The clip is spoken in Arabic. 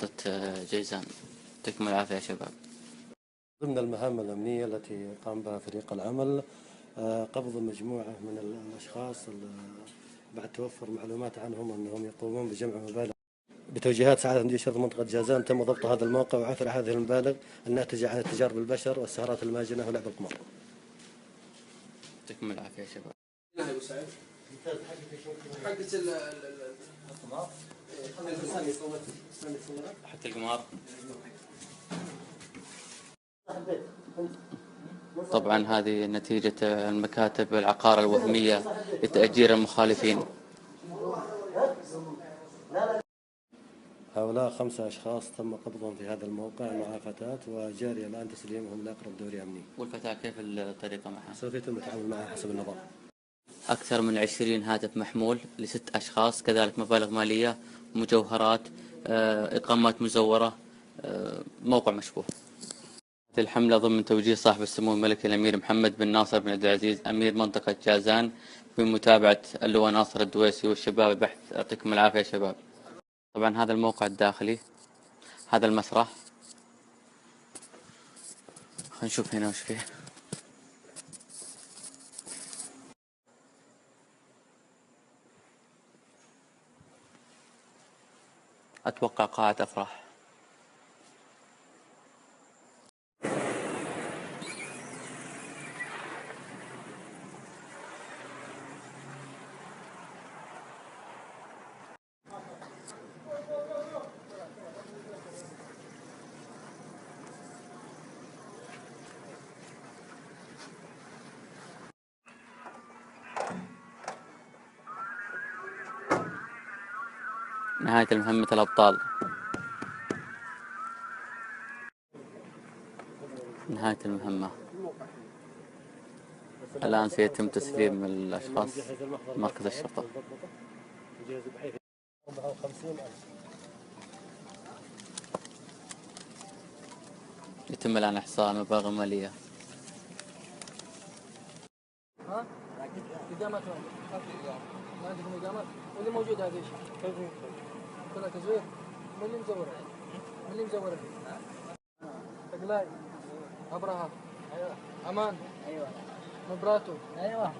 شرطة جيزان. يعطيكم العافية يا شباب. ضمن المهام الأمنية التي قام بها فريق العمل قبض مجموعة من الأشخاص بعد توفر معلومات عنهم أنهم يقومون بجمع مبالغ. بتوجيهات سعادة مدير شرطة منطقة جازان تم ضبط هذا الموقع وعثر هذه المبالغ الناتجة عن التجار بالبشر والسهرات الماجنة ولعب القمار. يعطيكم العافية يا شباب. حق القمار. طبعا هذه نتيجة المكاتب العقار الوهمية لتأجير المخالفين. هؤلاء 5 أشخاص تم قبضهم في هذا الموقع مع فتاة وجاري الآن تسليمهم لأقرب دوري أمني. والفتاة كيف الطريقة معها؟ سوف يتم التعامل معها حسب النظام. أكثر من 20 هاتف محمول ل6 أشخاص، كذلك مبالغ مالية، مجوهرات، إقامات مزورة، موقع مشبوه. الحملة ضمن توجيه صاحب السمو الملكي الأمير محمد بن ناصر بن عبد العزيز أمير منطقة جازان بمتابعة اللواء ناصر الدويسي والشباب البحث. يعطيكم العافية يا شباب. طبعا هذا الموقع الداخلي، هذا المسرح. خلينا نشوف هنا وش فيه. أتوقع قاعة أفراح. نهاية المهمة الأبطال. نهاية المهمة. الآن سيتم تسليم الأشخاص مركز الشرطة. يتم الآن إحصاء المبالغ المالية. ها؟ إقامات ما عندكم إقامات؟ واللي موجود هذا إيش؟ كلها تزوير؟ من اللي مزورها؟ من اللي مزورها؟ تقلاي أبرهة. أيوة. أمان. أيوة. مبراتو. أيوة.